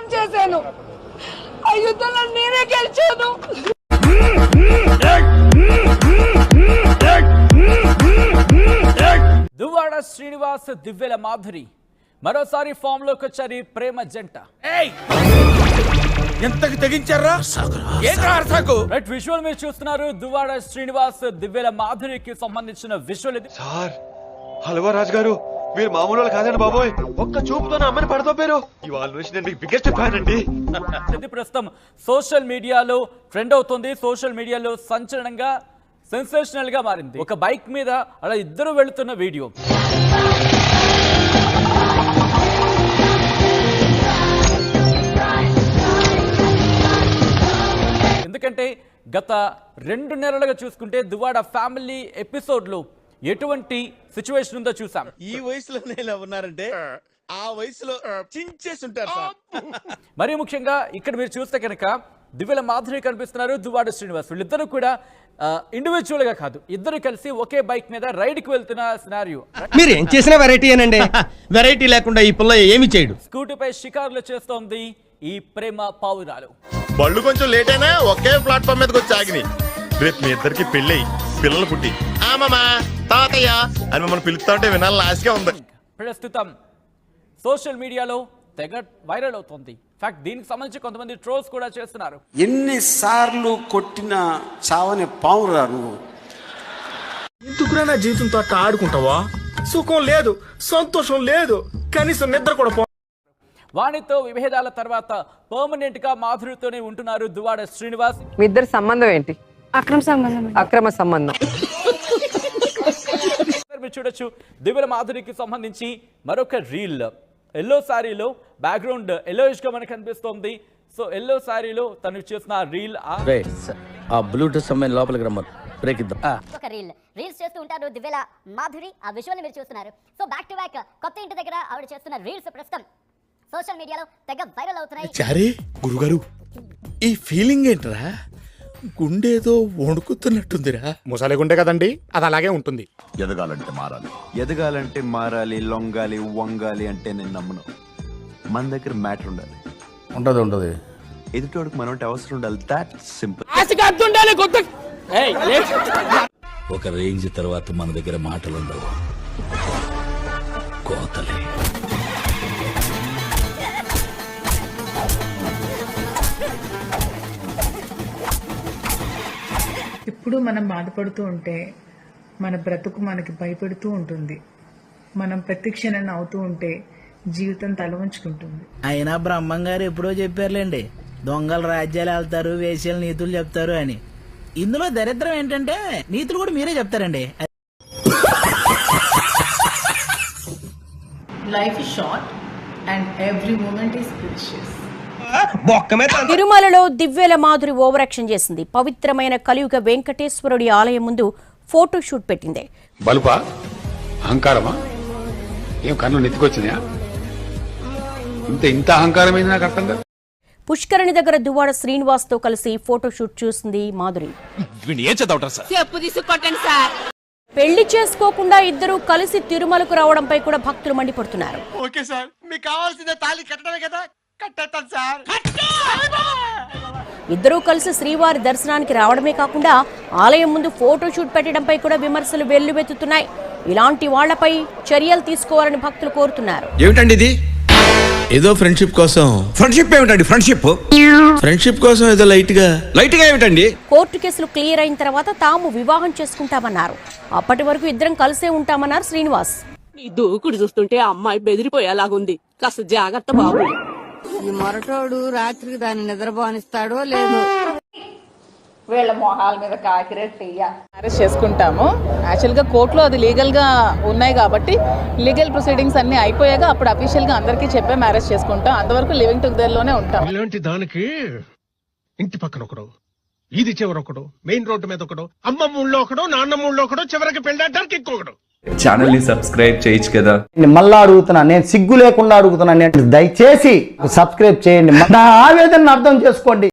యుద్ధం చేశాను. ఆ యుద్ధంలో నేనే గెలిచాను. దువ్వాడ శ్రీనివాస్, దివ్యల మాధురి మరోసారి ఫామ్ లోకి వచ్చారు ప్రేమ జంట. ఎంతకి తెగించారా? రైట్, విజువల్ మీరు చూస్తున్నారు. దువ్వాడ శ్రీనివాస్, దివ్యల మాధురికి సంబంధించిన విజువల్ ఇది. సార్ హల్వా రాజ్ గారు, మీరు మామూలు వాళ్ళు కాదండి బాబోయ్. ఒక్క చూపుతో నా అమ్మని పడతారు. ఇవాళ నుంచి నేను మీకు బిగ్గెస్ట్ ఫ్యాన్ అండి. ఇది ప్రస్తుతం సోషల్ మీడియాలో ట్రెండ్ అవుతుంది. సోషల్ మీడియాలో సంచలనంగా, సెన్సేషనల్ గా మారింది. ఒక బైక్ మీద అలా ఇద్దరు వెళుతున్న వీడియో. ఎందుకంటే గత 2 నెలలుగా చూసుకుంటే దువ్వాడ ఫ్యామిలీ ఎపిసోడ్ లో ఎటువంటి సిచ్యువేషన్ ఉందో చూసాం. ఈ వయసులోనే ఇలా ఉన్నారంటే ఆ వయసులో చించేసి ఉంటారు సార్. మరీ ముఖ్యంగా ఇక్కడ మీరు చూస్తే కనుక దివ్యల మాధురి కనిపిస్తున్నారు, దువ్వాడ శ్రీనివాస్. వీళ్ళిద్దరూ కూడా ఇండివిజువల్ గా కాదు, ఇద్దరు కలిసి ఒకే బైక్ మీద రైడ్ కి వెళ్తున్న సినారియో. మీరు ఏం చేసిన వెరైటీ అనండి. వెరైటీ లేకుండా ఈ పిల్ల ఏమి చేయడు. స్కూటీపై షికారులు చేస్తోంది ఈ ప్రేమ పావురాలు. బళ్ళు కొంచెం లేట్ అయినా ఒకే ప్లాట్ఫామ్ మీదకి వచ్చి ఆగినాయి. రేపు మీ ఇద్దరికి పెళ్ళి పిల్లలు పుట్టి ఆమమ్మా తాతయ్య అని మమ్మల్ని పిలుస్తా ఉంటే వినాలి లాస్ట్ గా ఉంది. ప్రస్తుతం సోషల్ మీడియాలో తెగ వైరల్ అవుతుంది. ఫ్యాక్ట్ దీనికి సంబంధించి కొంతమంది ట్రోల్స్ కూడా చేస్తున్నారు. ఎన్నిసార్లు కొట్టిన చావని పావురా నువ్వు. ఎందుకురా నా జీవితంతో అట్లా ఆడుకుంటావా? సుఖం లేదు, సంతోషం లేదు, కనీసం నిద్ర కూడా. వాణితో విభేదాల తర్వాత పర్మనెంట్ గా మాధురితోనే ఉంటున్నారు దువ్వాడ శ్రీనివాస్. మీ ఇద్దరి సంబంధం ఏంటి? అక్రమ సంబంధం. మీరు చూడొచ్చు, దివ్యల మాధురికి సంబంధించి మరొక రీల్. ఎల్లో శారీలో బ్యాక్గ్రౌండ్ ఎల్లోయిష్ గా మనకు కనిపిస్తోంది. సో ఎల్లో శారీలో తను చేసిన రీల్. ఆ బ్లూటూత్ సంబంధం లోపలికి రమ్మను, బ్రేక్ ఇద్దాం. ఒక రీల్స్ చేస్తూ ఉంటారు దివ్యల మాధురి. ఆ విజువల్ మీరు చూస్తున్నారు. సో బ్యాక్ టు బ్యాక్ కొత్త ఇంటి దగ్గర ఆవిడ చేస్తున్న రీల్స్ ప్రస్తుతం సోషల్ మీడియాలో తెగ వైరల్ అవుతున్నాయి. చారీ గురుగారు, ఈ ఫీలింగ్ ఏంట్రా? గుండేదో వణుకుతున్నట్టుందిరా. ముసలి గుండె కదండి, అది అలాగే ఉంటుంది. ఎదగాలంటే మారాలి, లొంగాలి, వంగాలి అంటే నేను నమ్మను. మన దగ్గర మ్యాటర్ ఉండాలి. ఉండదు ఎదుటోడికి మనం అవసరం ఉండాలి. That simple. ఒక రేంజ్ తర్వాత మన దగ్గర మాటలు ఉండవు, కోతలే. ఇప్పుడు మనం బాధపడుతూ ఉంటే మన బ్రతుకు మనకి భయపెడుతూ ఉంటుంది. మనం ప్రతి క్షణం అవుతూ ఉంటే జీవితం తల వంచుకుంటుంది. అయినా బ్రహ్మంగారు ఎప్పుడో చెప్పారులేండి, దొంగలు రాజ్యాలు వెళ్తారు, వేశ్యలు నీతులు చెప్తారు అని. ఇందులో దరిద్రం ఏంటంటే నీతులు కూడా మీరే చెప్తారండి. Life is short and every moment is precious. తిరుమలలో దివ్యల మాధురి ఓవరాక్షన్ చేసింది. పవిత్రమైన కలియుగ వెంకటేశ్వరుడి ఆలయం ముందు ఫోటో షూట్ పెట్టింది. బలుపా అహంకారమా? ఏం కన్ను నెత్తికొచ్చినాయా? ఇంత అహంకారం ఏంది నాకు అర్థం కాదు. పుష్కరిణి దగ్గర దువ్వాడ శ్రీనివాస్ తో కలిసి ఫోటో షూట్ చూసింది మాధురి. పెళ్లి చేసుకోకుండా ఇద్దరు కలిసి తిరుమలకు రావడంపై కూడా భక్తులు మండిపడుతున్నారు. ఓకే సార్, మీకు కావాల్సిన తాళి కట్టడమే కదా, కట్టేస్తాను సార్. ఇద్దరూ కలిసి శ్రీవారి దర్శనానికి రావడమే కాకుండా ఆలయం ముందు ఫోటో షూట్ పెట్టడంపై కూడా విమర్శలు వెల్లువెత్తుతున్నాయి. ఇలాంటి వాళ్లపై చర్యలు తీసుకోవాలని భక్తులు కోరుతున్నారు. ఏమిటండి ఇది? ఏదో ఫ్రెండ్షిప్ కోసం. ఫ్రెండ్షిప్ ఏమిటండి? ఫ్రెండ్షిప్ కోసం ఏదో లైట్ గా ఏమిటండి? కోర్టు కేసులు క్లియర్ అయిన తర్వాత తాము వివాహం చేసుకుంటామన్నారు. అప్పటి వరకు ఇద్దరం కలిసే ఉంటామన్నారు శ్రీనివాస్. ఈ దూకుడు చూస్తుంటే అమ్మాయి బెదిరిపోయేలాగుంది. కాస్త జాగ్రత్త బాబు. ఈ మొరటోడు రాత్రికి దాన్ని నిద్రపోనిస్తాడో లేదో. వీళ్ళ మొహాల మీద కాకిరెట్టి అరెస్ట్ చేసుకుంటాము. యాక్చువల్ గా కోర్టులో అది లీగల్ గా ఉన్నాయి కాబట్టి లీగల్ ప్రొసీడింగ్స్ అన్ని అయిపోయాక అప్పుడు అఫీషియల్ గా అందరికీ చెప్పే మ్యారేజ్ చేసుకుంటాం. అంతవరకు లివింగ్ టుగెదర్ లోనే ఉంటాం. ఇలాంటి దానికి ఇంటి పక్కన ఒకడు, ఇది చివరొకడు, మెయిన్ రోడ్డు మీద ఒకడు, అమ్మమ్మ ఊళ్ళో ఒకడు, నాన్నమ్మ ఊళ్ళో ఒకడు, చివరికి పెళ్ళడానికి ఇంకొకడు. ఛానల్ ని సబ్స్క్రైబ్ చేయొచ్చు కదా. మళ్ళా అడుగుతున్నా, నేను సిగ్గు లేకుండా అడుగుతున్నా, దయచేసి సబ్స్క్రైబ్ చేయండి. నా ఆవేదన అర్థం చేసుకోండి.